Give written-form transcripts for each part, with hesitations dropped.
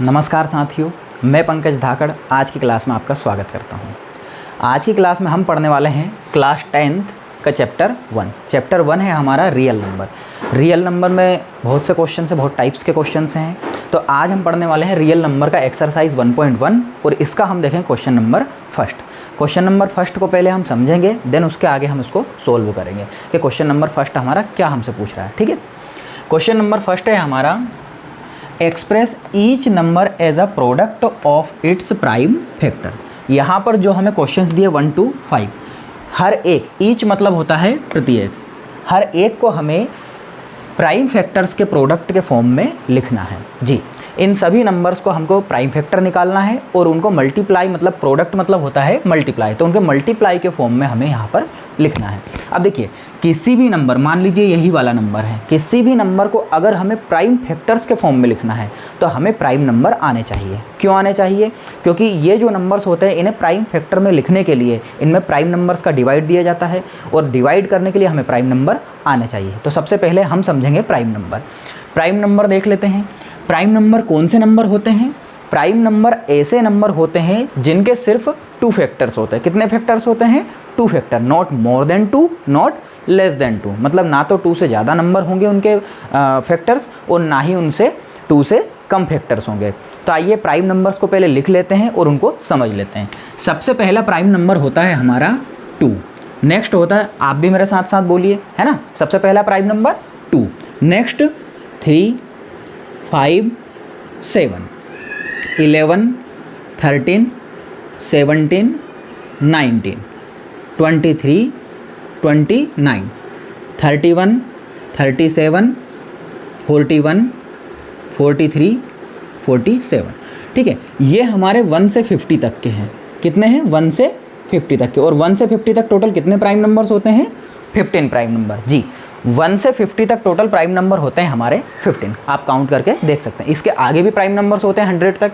नमस्कार साथियों, मैं पंकज धाकड़ आज की क्लास में आपका स्वागत करता हूं। आज की क्लास में हम पढ़ने वाले हैं क्लास 10th का चैप्टर 1। चैप्टर 1 है हमारा रियल नंबर। रियल नंबर में बहुत से क्वेश्चन हैं, बहुत टाइप्स के क्वेश्चन हैं। तो आज हम पढ़ने वाले हैं रियल नंबर का एक्सरसाइज 1.1 और इसका हम देखें question number first. Question number first को पहले हम समझेंगे, देन उसके आगे हम इसको सोल्व करेंगे कि क्वेश्चन नंबर फर्स्ट हमारा क्या हमसे पूछ रहा है। ठीक है, क्वेश्चन नंबर फर्स्ट है हमारा express each number as a product of its prime factor. यहाँ पर जो हमें क्वेश्चंस दिए 1 to 5, हर एक, ईच मतलब होता है प्रत्येक, हर एक को हमें प्राइम फैक्टर्स के प्रोडक्ट के फॉर्म में लिखना है। जी, इन सभी नंबर्स को हमको प्राइम फैक्टर निकालना है और उनको मल्टीप्लाई, मतलब प्रोडक्ट मतलब होता है मल्टीप्लाई, तो उनके मल्टीप्लाई के फॉर्म में हमें यहाँ पर लिखना है। अब देखिए, किसी भी नंबर, मान लीजिए यही वाला नंबर है, किसी भी नंबर को अगर हमें प्राइम फैक्टर्स के फॉर्म में लिखना है तो हमें प्राइम नंबर आने चाहिए। क्यों आने चाहिए? क्योंकि ये जो नंबर्स होते हैं इन्हें प्राइम फैक्टर में लिखने के लिए इनमें प्राइम नंबर्स का डिवाइड दिया जाता है और डिवाइड करने के लिए हमें प्राइम नंबर आने चाहिए। तो सबसे पहले हम समझेंगे प्राइम नंबर। प्राइम नंबर देख लेते हैं। प्राइम नंबर कौन से नंबर होते हैं? प्राइम नंबर ऐसे नंबर होते हैं जिनके सिर्फ 2 फैक्टर्स होते हैं। कितने फैक्टर्स होते हैं? 2 factor, not more than 2, not less than 2, मतलब ना तो 2 से ज़्यादा नंबर होंगे उनके फैक्टर्स और ना ही उनसे 2 से कम फैक्टर्स होंगे। तो आइए प्राइम नंबर्स को पहले लिख लेते हैं और उनको समझ लेते हैं। सबसे पहला प्राइम नंबर होता है हमारा 2। नेक्स्ट होता है, आप भी मेरे साथ साथ बोलिए, है ना, सबसे पहला प्राइम नंबर 2। नेक्स्ट 3, 5, 7, 11, 13, 17, 19, 23, 29, 31, 37, 41, 43, 47। ठीक है, ये हमारे 1 से 50 तक के हैं। कितने हैं? 1 से 50 तक के। और 1 से 50 तक टोटल कितने प्राइम नंबर्स होते हैं? 15 प्राइम नंबर। जी, 1 से 50 तक टोटल प्राइम नंबर होते हैं हमारे 15। आप काउंट करके देख सकते हैं। इसके आगे भी प्राइम नंबर्स होते हैं 100 तक।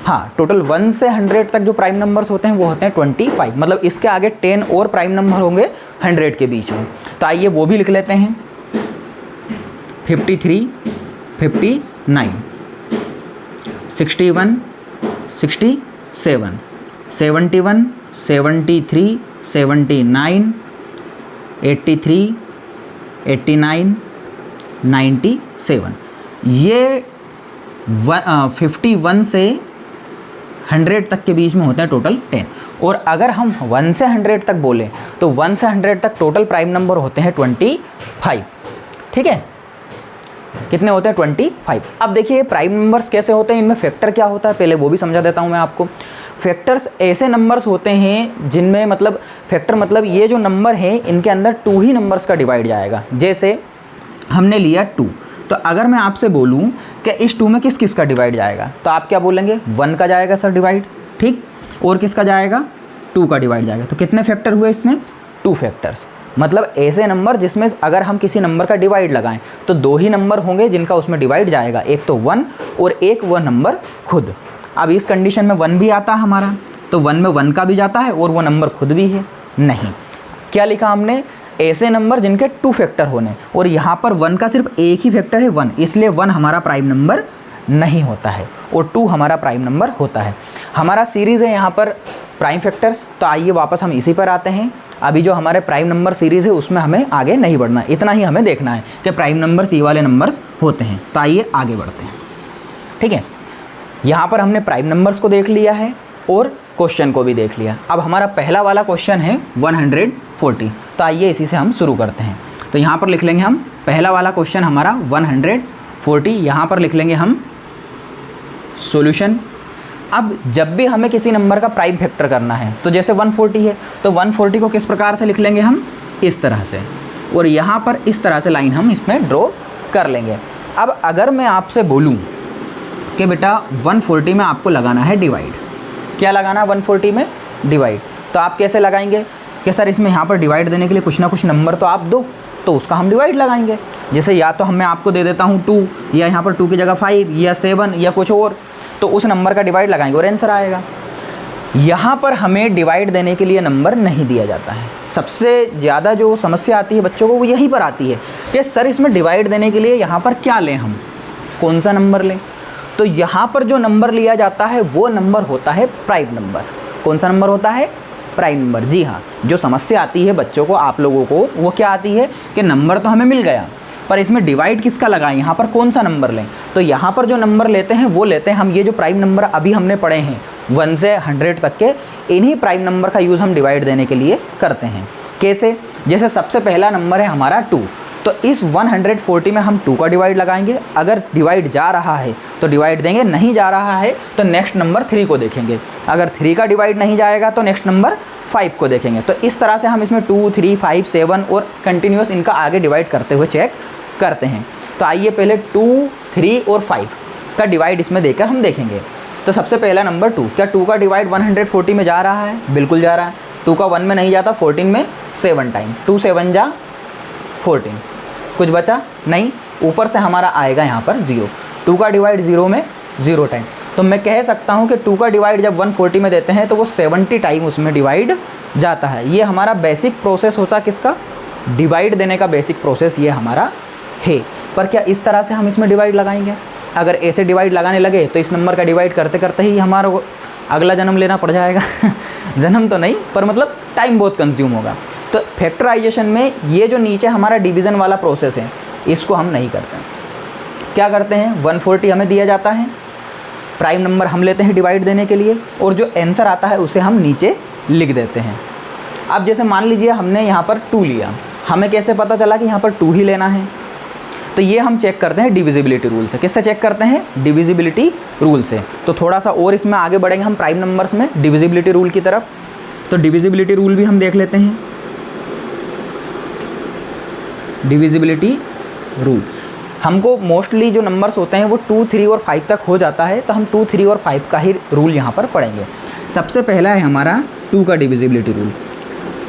हाँ, टोटल 1 से 100 तक जो प्राइम नंबर्स होते हैं वो होते हैं 25, मतलब इसके आगे 10 और प्राइम नंबर होंगे 100 के बीच में। तो आइए वो भी लिख लेते हैं। 53, 59, 61, 67, 71, 73, 79, 83, 89, 97। ये 51 से 100 तक के बीच में होते हैं टोटल 10। और अगर हम 1 से 100 तक बोलें तो 1 से 100 तक टोटल प्राइम नंबर होते हैं 25। ठीक है, कितने होते हैं? 25। अब देखिए प्राइम नंबर्स कैसे होते हैं, इनमें फैक्टर क्या होता है पहले वो भी समझा देता हूँ मैं आपको। फैक्टर्स ऐसे नंबर्स होते हैं जिनमें, मतलब फैक्टर मतलब ये जो नंबर हैं इनके अंदर 2 ही नंबर्स का डिवाइड जाएगा। जैसे हमने लिया 2, तो अगर मैं आपसे बोलूँ कि इस 2 में किस किस का डिवाइड जाएगा तो आप क्या बोलेंगे? 1 का जाएगा सर डिवाइड, ठीक, और किसका जाएगा? 2 का डिवाइड जाएगा। तो कितने फैक्टर हुए इसमें? 2 फैक्टर्स। मतलब ऐसे नंबर जिसमें अगर हम किसी नंबर का डिवाइड लगाएं तो 2 ही नंबर होंगे जिनका उसमें डिवाइड जाएगा, एक तो 1 और एक वह नंबर खुद। अब इस कंडीशन में 1 भी आता है हमारा, तो 1 में 1 का भी जाता है और वो नंबर खुद भी है। नहीं, क्या लिखा हमने? ऐसे नंबर जिनके 2 फैक्टर होने, और यहाँ पर 1 का सिर्फ एक ही फैक्टर है 1, इसलिए 1 हमारा प्राइम नंबर नहीं होता है और 2 हमारा प्राइम नंबर होता है। हमारा सीरीज़ है यहाँ पर प्राइम फैक्टर्स। तो आइए वापस हम इसी पर आते हैं। अभी जो हमारे प्राइम नंबर सीरीज़ है उसमें हमें आगे नहीं बढ़ना है, इतना ही हमें देखना है कि प्राइम नंबर्स ये वाले नंबर्स होते हैं। तो आइए आगे बढ़ते हैं। ठीक है, यहाँ पर हमने प्राइम नंबर्स को देख लिया है और क्वेश्चन को भी देख लिया। अब हमारा पहला वाला क्वेश्चन है 140। तो आइए इसी से हम शुरू करते हैं। तो यहाँ पर लिख लेंगे हम पहला वाला क्वेश्चन हमारा 140। यहाँ पर लिख लेंगे हम सॉल्यूशन। अब जब भी हमें किसी नंबर का प्राइम फैक्टर करना है, तो जैसे 140 है तो 140 को किस प्रकार से लिख लेंगे हम? इस तरह से, और यहाँ पर इस तरह से लाइन हम इसमें ड्रॉ कर लेंगे। अब अगर मैं आपसे बोलूँ कि बेटा 140 में आपको लगाना है डिवाइड, क्या लगाना है 140 में? डिवाइड, तो आप कैसे लगाएंगे कि सर इसमें यहाँ पर डिवाइड देने के लिए कुछ ना कुछ नंबर तो आप दो, तो उसका हम डिवाइड लगाएंगे। जैसे या तो मैं आपको दे देता हूँ 2, या यहाँ पर 2 की जगह 5 या 7 या कुछ और, तो उस नंबर का डिवाइड लगाएंगे और आंसर आएगा। यहाँ पर हमें डिवाइड देने के लिए नंबर नहीं दिया जाता है। सबसे ज़्यादा जो समस्या आती है बच्चों को वो यहीं पर आती है कि सर इसमें डिवाइड देने के लिए यहाँ पर क्या लें, हम कौन सा नंबर लें। तो यहाँ पर जो नंबर लिया जाता है वो नंबर होता है प्राइम नंबर। कौन सा नंबर होता है? Prime number. जी हाँ, जो समस्या आती है बच्चों को, आप लोगों को, वो क्या आती है कि नंबर तो हमें मिल गया पर इसमें डिवाइड किसका लगाएं, यहाँ पर कौन सा नंबर लें। तो यहाँ पर जो नंबर लेते हैं वो लेते हैं हम ये जो प्राइम नंबर अभी हमने पढ़े हैं 1 से 100 तक के, इन्हीं प्राइम नंबर का यूज़ हम डिवाइड देने के लिए करते हैं। कैसे? जैसे सबसे पहला नंबर है हमारा 2, तो इस 140 में हम 2 का डिवाइड लगाएंगे। अगर डिवाइड जा रहा है तो डिवाइड देंगे, नहीं जा रहा है तो नेक्स्ट नंबर 3 को देखेंगे। अगर 3 का डिवाइड नहीं जाएगा तो नेक्स्ट नंबर 5 को देखेंगे। तो इस तरह से हम इसमें 2, 3, 5, 7 और कंटिन्यूस इनका आगे डिवाइड करते हुए चेक करते हैं। तो आइए पहले 2, 3 और 5 का डिवाइड इसमें देकर हम देखेंगे। तो सबसे पहला नंबर 2, क्या 2 का डिवाइड 140 में जा रहा है? बिल्कुल जा रहा है। 2 का 1 में नहीं जाता, 14 में 7 टाइम, 2 7 जा 14, कुछ बचा नहीं, ऊपर से हमारा आएगा यहाँ पर 0। 2 का डिवाइड 0 में 0 टाइम, तो मैं कह सकता हूँ कि 2 का डिवाइड जब 140 में देते हैं तो वो 70 टाइम उसमें डिवाइड जाता है। ये हमारा बेसिक प्रोसेस होता है किसका? डिवाइड देने का बेसिक प्रोसेस ये हमारा है। पर क्या इस तरह से हम इसमें डिवाइड लगाएंगे? अगर ऐसे डिवाइड लगाने लगे तो इस नंबर का डिवाइड करते करते ही हमारा अगला जन्म लेना पड़ जाएगा जन्म तो नहीं, पर मतलब टाइम बहुत कंज्यूम होगा। तो फैक्टराइजेशन में ये जो नीचे हमारा डिवीज़न वाला प्रोसेस है इसको हम नहीं करते हैं। क्या करते हैं? 140 हमें दिया जाता है, प्राइम नंबर हम लेते हैं डिवाइड देने के लिए, और जो आंसर आता है उसे हम नीचे लिख देते हैं। अब जैसे मान लीजिए हमने यहाँ पर 2 लिया, हमें कैसे पता चला कि यहाँ पर 2 ही लेना है? तो ये हम चेक करते हैं डिविजिबिलिटी रूल से। किससे चेक करते हैं? डिविजिबिलिटी रूल से। तो थोड़ा सा और इसमें आगे बढ़ेंगे हम प्राइम नंबर्स में डिविजिबिलिटी रूल की तरफ। तो डिविजिबिलिटी रूल भी हम देख लेते हैं। डिविजिबिलिटी रूल हमको मोस्टली जो नंबर्स होते हैं वो 2, 3 और 5 तक हो जाता है, तो हम 2, 3 और 5 का ही रूल यहाँ पर पढ़ेंगे। सबसे पहला है हमारा 2 का डिविजिबिलिटी रूल।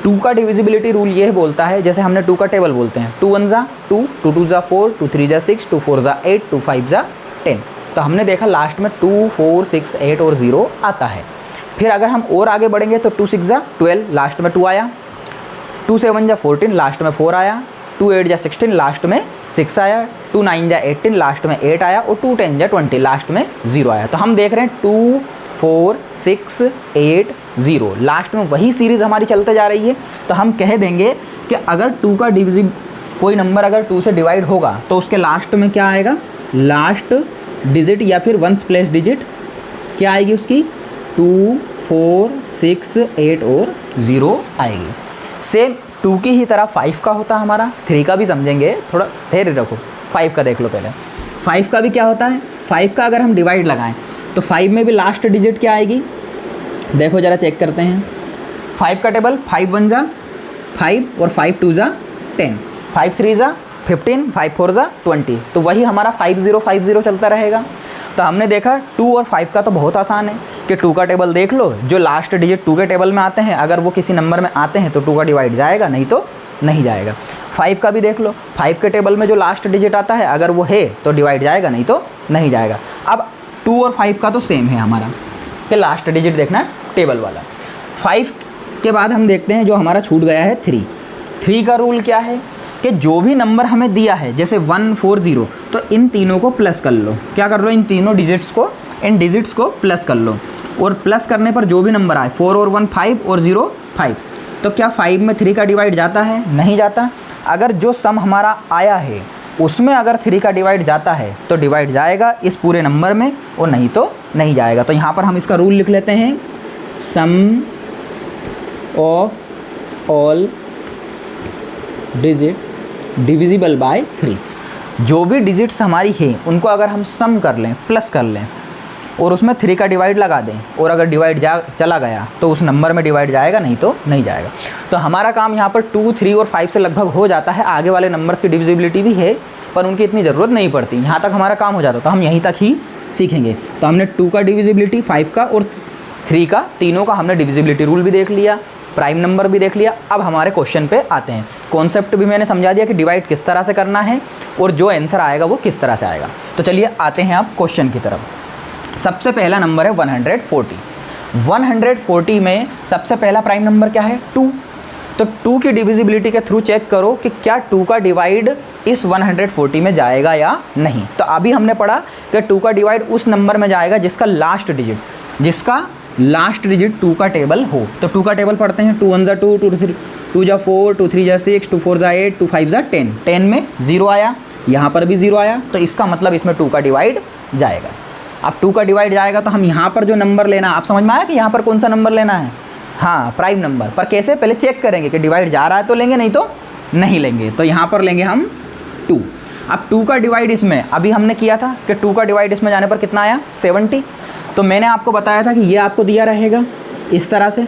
2 का डिविजिबिलिटी रूल ये बोलता है, जैसे हमने 2 का टेबल बोलते हैं, 2 1 जा 2, 2 2 जा 4, 2 3 जा 6, 2 4 जा 8, 2 5 जा 10। तो हमने देखा लास्ट में 2, 4, 6, 8 और 0 आता है। फिर अगर हम और आगे बढ़ेंगे तो 2 6 जा 12, लास्ट में 2 आया, 2 7 जा 14, लास्ट में 4 आया, 2 8 जा 16, लास्ट में 6 आया, 2 9 जा 18, लास्ट में 8 आया, और 2 10 जा 20, लास्ट में 0 आया। तो हम देख रहे हैं 2 4 6 8 0, लास्ट में वही सीरीज़ हमारी चलते जा रही है। तो हम कह देंगे कि अगर 2 का कोई नंबर अगर 2 से डिवाइड होगा तो उसके लास्ट में क्या आएगा? लास्ट डिजिट या फिर वंस प्लेस डिजिट क्या आएगी उसकी? 2 4 6 8 और 0 आएगी। सेम 2 की ही तरह 5 का होता है हमारा, 3 का भी समझेंगे, थोड़ा धैर्य रखो। 5 का देख लो पहले। 5 का भी क्या होता है? 5 का अगर हम डिवाइड लगाएं तो 5 में भी लास्ट डिजिट क्या आएगी? देखो ज़रा चेक करते हैं। 5 का टेबल 5 1 जा 5 और 5 2 जा 10, 5 3 जा 15, 5 4 जा 20। तो वही हमारा 5 0 5 0 चलता रहेगा। तो हमने देखा 2 और 5 का तो बहुत आसान है कि 2 का टेबल देख लो, जो लास्ट डिजिट 2 के टेबल में आते हैं अगर वो किसी नंबर में आते हैं तो 2 का डिवाइड जाएगा, नहीं तो नहीं जाएगा। 5 का भी देख लो, 5 के टेबल में जो लास्ट डिजिट आता है अगर वो है तो डिवाइड जाएगा, नहीं तो नहीं जाएगा। अब 2 और 5 का तो सेम है हमारा कि लास्ट डिजिट देखना है टेबल वाला। 5 के बाद हम देखते हैं जो हमारा छूट गया है 3। 3 का रूल क्या है कि जो भी नंबर हमें दिया है जैसे 1 4 0, तो इन तीनों को प्लस कर लो। क्या कर लो? इन तीनों डिजिट्स को प्लस कर लो, और प्लस करने पर जो भी नंबर आए 4 और 1 5 और 0 5। तो क्या 5 में 3 का डिवाइड जाता है? नहीं जाता। अगर जो सम हमारा आया है उसमें अगर 3 का डिवाइड जाता है तो डिवाइड जाएगा इस पूरे नंबर में, और नहीं तो नहीं जाएगा। तो यहाँ पर हम इसका रूल लिख लेते हैं, sum of all digit divisible by 3। जो भी डिजिट्स हमारी हैं उनको अगर हम सम कर लें, प्लस कर लें, और उसमें 3 का डिवाइड लगा दें, और अगर डिवाइड चला गया तो उस नंबर में डिवाइड जाएगा, नहीं तो नहीं जाएगा। तो हमारा काम यहाँ पर 2 3 और 5 से लगभग हो जाता है। आगे वाले नंबर्स की डिविजिबिलिटी भी है पर उनकी इतनी ज़रूरत नहीं पड़ती, यहाँ तक हमारा काम हो जाता। तो हम यहीं तक ही सीखेंगे। तो हमने 2 का डिविजिबिलिटी, 5 का और 3 का, तीनों का हमने डिविजिबिलिटी रूल भी देख लिया, प्राइम नंबर भी देख लिया। अब हमारे क्वेश्चन पे आते हैं। कॉन्सेप्ट भी मैंने समझा दिया कि डिवाइड किस तरह से करना है और जो आंसर आएगा वो किस तरह से आएगा। तो चलिए आते हैं अब क्वेश्चन की तरफ। सबसे पहला नंबर है 140। 140 में सबसे पहला प्राइम नंबर क्या है? 2। तो 2 की डिविजिबिलिटी के थ्रू चेक करो कि क्या 2 का डिवाइड इस 140 में जाएगा या नहीं। तो अभी हमने पढ़ा कि 2 का डिवाइड उस नंबर में जाएगा जिसका लास्ट डिजिट 2 का टेबल हो। तो 2 का टेबल पढ़ते हैं, 2 1 जा 2, 2 जा 4, 2 3 जा 6, 2 4 जा 8, 2 5 जा 10। 10 में 0 आया, यहाँ पर भी 0 आया, तो इसका मतलब इसमें 2 का डिवाइड जाएगा। अब 2 का डिवाइड जाएगा तो हम यहाँ पर जो नंबर लेना, आप समझ में आया कि यहाँ पर कौन सा नंबर लेना है? हाँ, प्राइम नंबर। पर कैसे? पहले चेक करेंगे कि डिवाइड जा रहा है तो लेंगे, नहीं तो नहीं लेंगे। तो यहाँ पर लेंगे हम 2। अब 2 का डिवाइड इसमें अभी हमने किया था कि 2 का डिवाइड इसमें जाने पर कितना आया? 70। तो मैंने आपको बताया था कि ये आपको दिया रहेगा इस तरह से,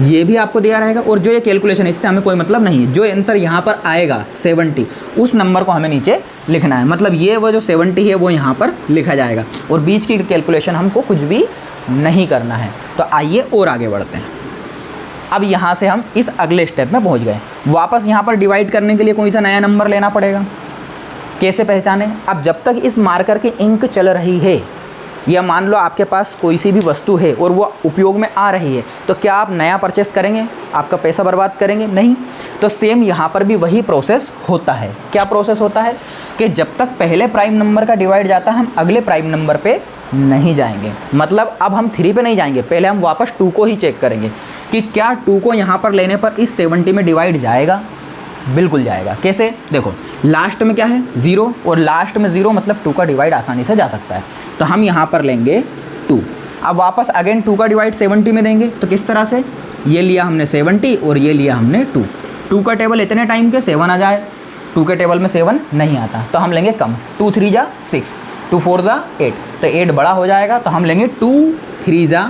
ये भी आपको दिया रहेगा, और जो ये कैलकुलेशन, इससे हमें कोई मतलब नहीं है। जो आंसर यहाँ पर आएगा 70, उस नंबर को हमें नीचे लिखना है। मतलब ये वो जो 70 है वो यहाँ पर लिखा जाएगा, और बीच की कैलकुलेशन हमको कुछ भी नहीं करना है। तो आइए और आगे बढ़ते हैं। अब यहाँ से हम इस अगले स्टेप में पहुँच गए। वापस यहाँ पर डिवाइड करने के लिए कोई सा नया नंबर लेना पड़ेगा। कैसे पहचाने? अब जब तक इस मार्कर की इंक चल रही है, या मान लो आपके पास कोई सी भी वस्तु है और वो उपयोग में आ रही है, तो क्या आप नया परचेस करेंगे? आपका पैसा बर्बाद करेंगे? नहीं। तो सेम यहाँ पर भी वही प्रोसेस होता है। क्या प्रोसेस होता है? कि जब तक पहले प्राइम नंबर का डिवाइड जाता है, हम अगले प्राइम नंबर पे नहीं जाएंगे। मतलब अब हम 3 पे नहीं जाएंगे, पहले हम वापस 2 को ही चेक करेंगे कि क्या 2 को यहाँ पर लेने पर इस 70 में डिवाइड जाएगा? बिल्कुल जाएगा। कैसे? देखो, लास्ट में क्या है? 0, और लास्ट में 0 मतलब 2 का डिवाइड आसानी से जा सकता है। तो हम यहाँ पर लेंगे 2। अब वापस अगेन 2 का डिवाइड 70 में देंगे। तो किस तरह से? ये लिया हमने 70 और ये लिया हमने 2। 2 का टेबल इतने टाइम के 7 आ जाए, 2 के टेबल में 7 नहीं आता, तो हम लेंगे कम। 2 3 जा 6, 2 4 जा 8, तो 8 बड़ा हो जाएगा, तो हम लेंगे 2 3 जा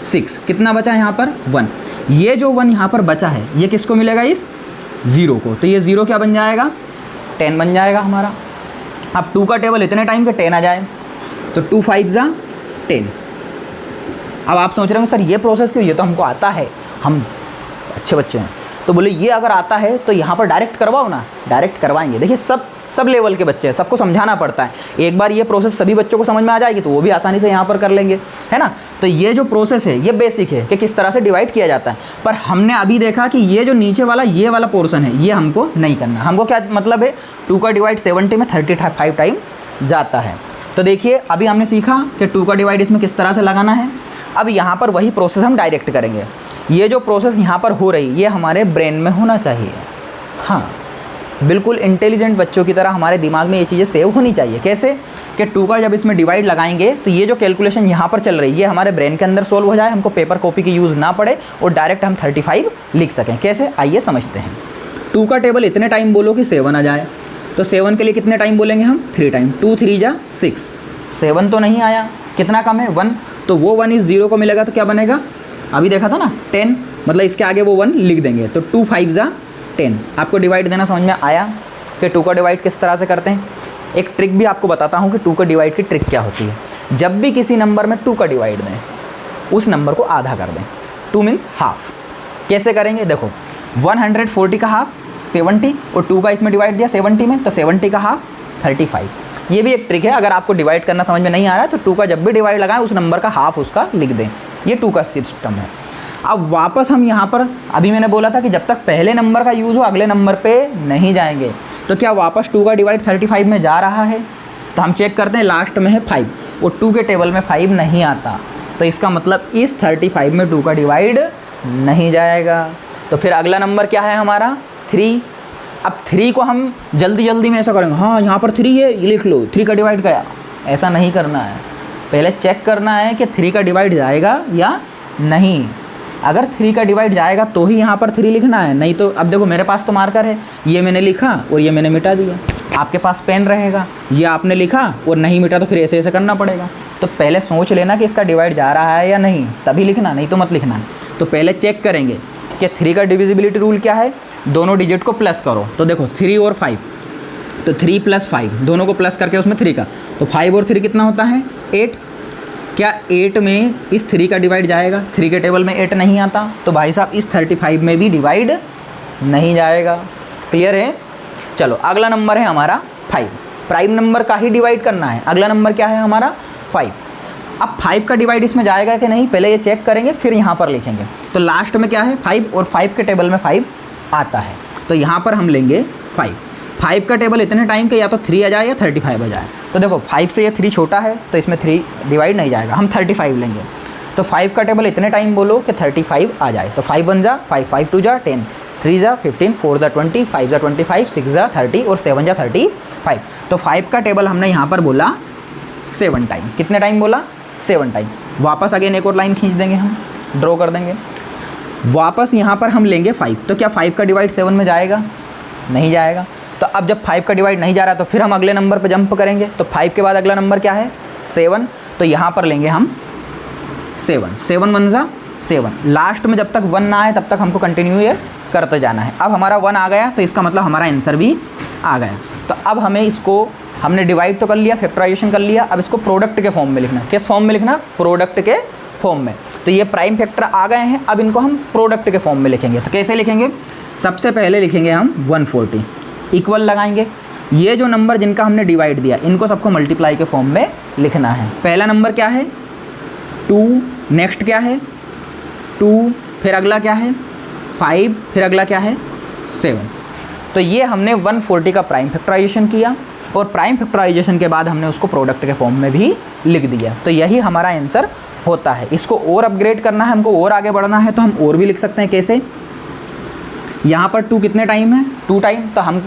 6। कितना बचा यहाँ पर? 1। ये जो 1 यहाँ पर बचा है, ये किसको मिलेगा? इस 0 को। तो ये 0 क्या बन जाएगा? 10 बन जाएगा हमारा। अब 2 का टेबल इतने टाइम के 10 आ जाए, तो 2 5 जा 10। अब आप सोच रहे हो सर ये प्रोसेस क्यों? ये तो हमको आता है, हम अच्छे बच्चे हैं। तो बोले ये अगर आता है तो यहाँ पर डायरेक्ट करवाओ ना। डायरेक्ट करवाएंगे। देखिए सब लेवल के बच्चे हैं, सबको समझाना पड़ता है। एक बार ये प्रोसेस सभी बच्चों को समझ में आ जाएगी तो वो भी आसानी से यहाँ पर कर लेंगे, है ना। तो ये जो प्रोसेस है ये बेसिक है कि किस तरह से डिवाइड किया जाता है। पर हमने अभी देखा कि ये जो नीचे वाला ये वाला पोर्शन है, ये हमको नहीं करना। हमको क्या मतलब है? 2 का डिवाइड 70 में 35 टाइम जाता है। तो देखिए अभी हमने सीखा कि 2 का डिवाइड इसमें किस तरह से लगाना है। अब यहाँ पर वही प्रोसेस हम डायरेक्ट करेंगे। ये जो प्रोसेस यहाँ पर हो रही, ये हमारे ब्रेन में होना चाहिए। हाँ, बिल्कुल इंटेलिजेंट बच्चों की तरह हमारे दिमाग में ये चीज़ें सेव होनी चाहिए। कैसे? कि 2 का जब इसमें डिवाइड लगाएंगे तो ये जो कैलकुलेशन यहाँ पर चल रही है, ये हमारे ब्रेन के अंदर सोल्व हो जाए, हमको पेपर कॉपी की यूज़ ना पड़े और डायरेक्ट हम 35 लिख सकें। कैसे? आइए समझते हैं। 2 का टेबल इतने टाइम बोलो कि 7 आ जाए, तो 7 के लिए कितने टाइम बोलेंगे हम? 3 टाइम। 2 3 जा 6, 7 तो नहीं आया, कितना कम है? 1। तो वो 1 इस 0 को मिलेगा तो क्या बनेगा? अभी देखा था ना 10, मतलब इसके आगे वो 1 लिख देंगे। तो 2 5 जा 10। आपको डिवाइड देना समझ में आया कि 2 का डिवाइड किस तरह से करते हैं। एक ट्रिक भी आपको बताता हूँ कि 2 का डिवाइड की ट्रिक क्या होती है। जब भी किसी नंबर में 2 का डिवाइड दें, उस नंबर को आधा कर दें। 2 मीन्स हाफ। कैसे करेंगे? देखो, 140 का हाफ 70, और 2 का इसमें डिवाइड दिया 70 में, तो 70 का हाफ 35। ये भी एक ट्रिक है। अगर आपको डिवाइड करना समझ में नहीं आ रहा है तो 2 का जब भी डिवाइड लगाएं, उस नंबर का हाफ उसका लिख दें। ये 2 का सिस्टम है। अब वापस हम यहाँ पर, अभी मैंने बोला था कि जब तक पहले नंबर का यूज़ हो अगले नंबर पे नहीं जाएंगे। तो क्या वापस 2 का डिवाइड 35 में जा रहा है? तो हम चेक करते हैं, लास्ट में है 5 और 2 के टेबल में 5 नहीं आता, तो इसका मतलब इस 35 में 2 का डिवाइड नहीं जाएगा। तो फिर अगला नंबर क्या है हमारा? 3। अब 3 को हम जल्दी में ऐसा करेंगे, हाँ यहाँ पर 3 है, ये लिख लो, 3 का डिवाइड गया। ऐसा नहीं करना है, पहले चेक करना है कि 3 का डिवाइड जाएगा या नहीं। अगर 3 का डिवाइड जाएगा तो ही यहाँ पर 3 लिखना है, नहीं तो अब देखो मेरे पास तो मार्कर है, ये मैंने लिखा और ये मैंने मिटा दिया। आपके पास पेन रहेगा, ये आपने लिखा और नहीं मिटा तो फिर ऐसे ऐसे करना पड़ेगा। तो पहले सोच लेना कि इसका डिवाइड जा रहा है या नहीं, तभी लिखना, नहीं तो मत लिखना। तो पहले चेक करेंगे कि 3 का डिविजिबिलिटी रूल क्या है। दोनों डिजिट को प्लस करो। तो देखो 3 और 5, तो 3 + 5, दोनों को प्लस करके उसमें 3 का, तो 5 और 3 कितना होता है? 8। क्या 8 में इस 3 का डिवाइड जाएगा? 3 के टेबल में 8 नहीं आता, तो भाई साहब इस 35 में भी डिवाइड नहीं जाएगा। क्लियर है? चलो अगला नंबर है हमारा 5। प्राइम नंबर का ही डिवाइड करना है। अगला नंबर क्या है हमारा? 5। अब 5 का डिवाइड इसमें जाएगा कि नहीं पहले ये चेक करेंगे, फिर यहाँ पर लिखेंगे। तो लास्ट में क्या है 5 और 5 के टेबल में 5 आता है, तो यहाँ पर हम लेंगे 5 का टेबल इतने टाइम के या तो 3 आ जाए या 35 आ जाए। तो देखो 5 से ये 3 छोटा है तो इसमें 3 डिवाइड नहीं जाएगा, हम 35 लेंगे। तो 5 का टेबल इतने टाइम बोलो कि 35 आ जाए। तो 5 1 जा 5, 5 2 जा 10, 3 जा 15, 4 जा 20, 5 जा 25, 6 जा 30 और 7 जा 35। तो 5 का टेबल हमने यहाँ पर बोला 7 टाइम। कितने टाइम बोला 7 टाइम। वापस अगेन एक और लाइन खींच देंगे, हम ड्रॉ कर देंगे। वापस यहाँ पर हम लेंगे 5। तो क्या 5 का डिवाइड 7 में जाएगा? नहीं जाएगा। तो अब जब 5 का डिवाइड नहीं जा रहा तो फिर हम अगले नंबर पर जंप करेंगे। तो 5 के बाद अगला नंबर क्या है 7। तो यहाँ पर लेंगे हम 7, 7 1 जा 7। लास्ट में जब तक 1 ना आए तब तक हमको कंटिन्यू ये करते जाना है। अब हमारा 1 आ गया तो इसका मतलब हमारा आंसर भी आ गया। तो अब हमें इसको हमने डिवाइड तो कर लिया, फैक्टराइजेशन कर लिया, अब इसको प्रोडक्ट के फॉर्म में लिखना। किस फॉर्म में लिखना? प्रोडक्ट के फॉर्म में। तो ये प्राइम फैक्टर आ गए हैं, अब इनको हम प्रोडक्ट के फॉर्म में लिखेंगे। तो कैसे लिखेंगे? सबसे पहले लिखेंगे हम 140, इक्वल लगाएंगे। ये जो नंबर जिनका हमने डिवाइड दिया इनको सबको मल्टीप्लाई के फॉर्म में लिखना है। पहला नंबर क्या है 2, नेक्स्ट क्या है 2, फिर अगला क्या है 5, फिर अगला क्या है 7। तो ये हमने 140 का प्राइम फैक्टराइजेशन किया और प्राइम फैक्टराइजेशन के बाद हमने उसको प्रोडक्ट के फॉर्म में भी लिख दिया। तो यही हमारा आंसर होता है। इसको और अपग्रेड करना है, हमको और आगे बढ़ना है तो हम और भी लिख सकते हैं। कैसे? यहाँ पर 2 कितने टाइम है 2 टाइम। तो हम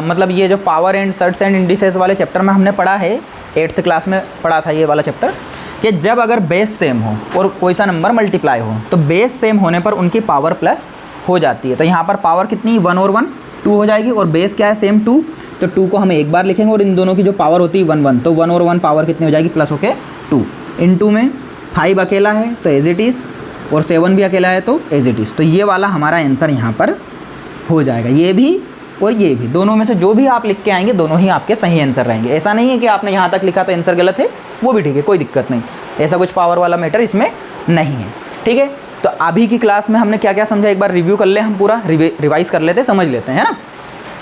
मतलब ये जो power and shirts and indices वाले चैप्टर में हमने पढ़ा है, 8th क्लास में पढ़ा था ये वाला चैप्टर, कि जब अगर बेस सेम हो और कोई सा नंबर मल्टीप्लाई हो तो बेस सेम होने पर उनकी पावर प्लस हो जाती है। तो यहाँ पर पावर कितनी 1 और 1 2 हो जाएगी और बेस क्या है सेम 2। तो 2 को हम एक बार लिखेंगे और इन दोनों की जो पावर होती है 1 1, तो 1 और 1 पावर कितनी हो जाएगी प्लस होके 2। इनटू में 5 अकेला है तो एज इट इज़ और 7 भी अकेला है तो एज इट इज़। तो ये वाला हमारा आंसर यहाँ पर हो जाएगा। ये भी और ये भी, दोनों में से जो भी आप लिख के आएंगे दोनों ही आपके सही आंसर रहेंगे। ऐसा नहीं है कि आपने यहाँ तक लिखा तो आंसर गलत है, वो भी ठीक है, कोई दिक्कत नहीं। ऐसा कुछ पावर वाला मैटर इसमें नहीं है। ठीक है, तो अभी की क्लास में हमने क्या क्या समझा एक बार रिव्यू कर ले, हम पूरा रिवाइज कर लेते, समझ लेते हैं, है ना।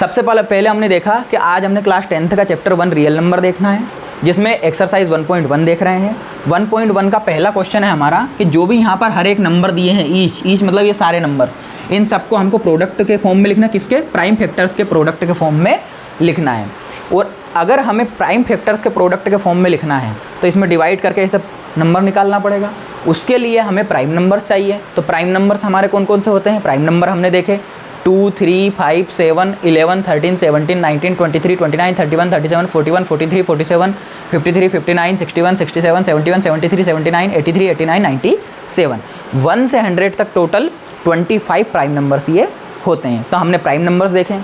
सबसे पहले हमने देखा कि आज हमने क्लास 10th का चैप्टर 1 रियल नंबर देखना है, जिसमें एक्सरसाइज 1.1 देख रहे हैं। 1.1 का पहला क्वेश्चन है हमारा कि जो भी यहाँ पर हर एक नंबर दिए हैं, ईच मतलब ये सारे नंबर, इन सबको हमको प्रोडक्ट के फॉर्म में लिखना। किसके? प्राइम फैक्टर्स के प्रोडक्ट के फॉर्म में लिखना है। और अगर हमें प्राइम फैक्टर्स के प्रोडक्ट के फॉर्म में लिखना है तो इसमें डिवाइड करके ये सब नंबर निकालना पड़ेगा। उसके लिए हमें प्राइम नंबर्स चाहिए। तो प्राइम नंबर्स हमारे कौन कौन से होते हैं? प्राइम नंबर हमने देखे 2, 3, 5, 7, 11, 13, 17, 19, 23, 29, 31, 37, 41, 43, 47, 53, 59, 61, 67, 71, 73, 79, 83, 89, 97। 1 से 100 तक टोटल 25 प्राइम नंबर्स ये होते हैं। तो हमने प्राइम नंबर्स देखे।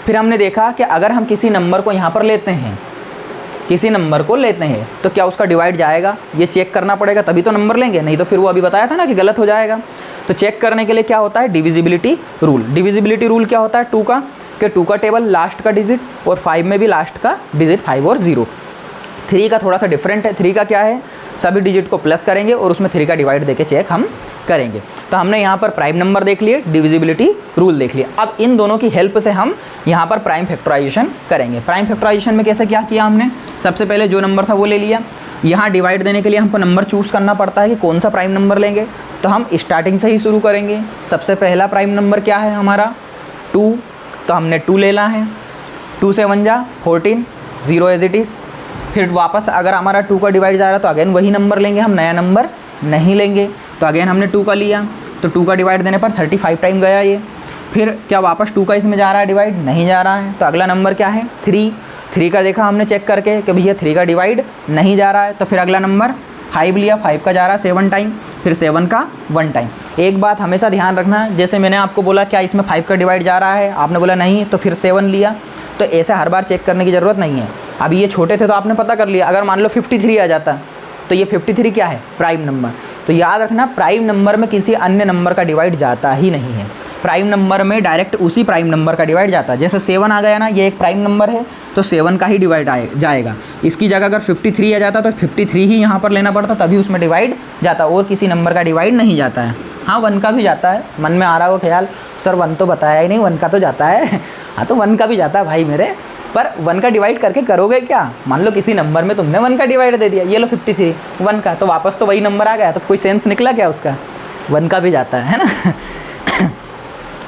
फिर हमने देखा कि अगर हम किसी नंबर को यहाँ पर लेते हैं, तो क्या उसका डिवाइड जाएगा, ये चेक करना पड़ेगा, तभी तो नंबर लेंगे, नहीं तो फिर वो अभी बताया था ना कि गलत हो जाएगा। तो चेक करने के लिए क्या होता है? Divisibility rule. डिविजिबिलिटी रूल क्या होता है 2 का, कि 2 का टेबल लास्ट का डिजिट और 5 में भी लास्ट का डिजिट 5 और 0। 3 का थोड़ा सा डिफरेंट है। 3 का क्या है? सभी डिजिट को प्लस करेंगे और उसमें 3 का डिवाइड देके चेक हम करेंगे। तो हमने यहाँ पर प्राइम नंबर देख लिए, डिविजिबिलिटी रूल देख लिया। अब इन दोनों की हेल्प से हम यहाँ पर प्राइम फैक्टराइजेशन करेंगे। प्राइम फैक्टराइजेशन में कैसे क्या किया हमने? सबसे पहले जो नंबर था वो ले लिया। यहाँ डिवाइड देने के लिए हमको नंबर चूज़ करना पड़ता है कि कौन सा प्राइम नंबर लेंगे। तो हम स्टार्टिंग से ही शुरू करेंगे। सबसे पहला प्राइम नंबर क्या है हमारा 2, तो हमने 2 लेना है। 2 से 1 जा 14, 0 एज इट इज़। फिर वापस अगर हमारा 2 का डिवाइड जा रहा है तो अगेन वही नंबर लेंगे, हम नया नंबर नहीं लेंगे। तो अगेन हमने 2 का लिया, तो 2 का डिवाइड देने पर 35 टाइम गया ये। फिर क्या वापस 2 का इसमें जा रहा है डिवाइड? नहीं जा रहा है। तो अगला नंबर क्या है 3 का देखा हमने चेक करके कि भैया 3 का डिवाइड नहीं जा रहा है। तो फिर अगला नंबर 5 लिया, 5 का जा रहा है 7 टाइम, फिर 7 का 1 टाइम। एक बात हमेशा ध्यान रखना, जैसे मैंने आपको बोला क्या इसमें 5 का डिवाइड जा रहा है, आपने बोला नहीं, तो फिर 7 लिया। तो ऐसे हर बार चेक करने की ज़रूरत नहीं है। अभी ये छोटे थे तो आपने पता कर लिया। अगर मान लो 53 आ जाता तो ये 53 क्या है? Prime number. तो याद रखना प्राइम नंबर में किसी अन्य नंबर का डिवाइड जाता ही नहीं है। प्राइम नंबर में डायरेक्ट उसी प्राइम नंबर का डिवाइड जाता है। जैसे 7 आ गया ना, ये एक प्राइम नंबर है तो 7 का ही डिवाइड जाएगा। इसकी जगह अगर 53 आ जाता तो 53 ही यहाँ पर लेना पड़ता, तभी उसमें डिवाइड जाता, और किसी नंबर का डिवाइड नहीं जाता है। हाँ 1 का भी जाता है। मन में आ रहा हो ख्याल सर 1 तो बताया ही नहीं, 1 का तो जाता है। हाँ तो 1 का भी जाता है भाई मेरे, पर 1 का डिवाइड करके करोगे क्या, मान लो किसी नंबर में तुमने 1 का डिवाइड दे दिया, ये लो 53 1 का, तो वापस तो वही नंबर आ गया, तो कोई सेंस निकला क्या उसका, 1 का भी जाता है ना।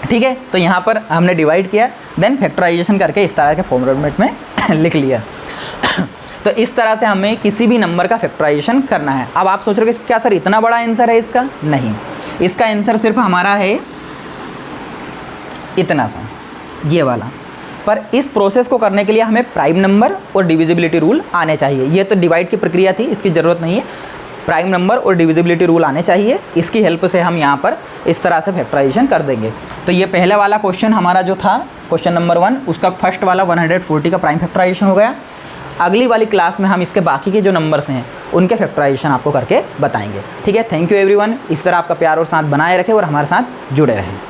ठीक है, तो यहाँ पर हमने डिवाइड किया, देन फैक्टराइजेशन करके इस तरह के फॉर्मेट में लिख लिया। तो इस तरह से हमें किसी भी नंबर का फैक्टराइजेशन करना है। अब आप सोच रहे हो कि क्या सर इतना बड़ा आंसर है इसका, नहीं, इसका आंसर सिर्फ हमारा है इतना सा, ये वाला। पर इस प्रोसेस को करने के लिए हमें प्राइम नंबर और डिविजिबिलिटी रूल आने चाहिए। ये तो डिवाइड की प्रक्रिया थी, इसकी ज़रूरत नहीं है, प्राइम नंबर और डिविजिबिलिटी रूल आने चाहिए, इसकी हेल्प से हम यहाँ पर इस तरह से फैक्टराइजेशन कर देंगे। तो ये पहले वाला क्वेश्चन हमारा जो था, क्वेश्चन नंबर 1, उसका फर्स्ट वाला 140 का प्राइम फैक्टराइजेशन हो गया। अगली वाली क्लास में हम इसके बाकी के जो नंबर्स हैं उनके फैक्टराइजेशन आपको करके बताएंगे। ठीक है, थैंक यू एवरीवन। इस तरह आपका प्यार और साथ बनाए रखें और हमारे साथ जुड़े रहें।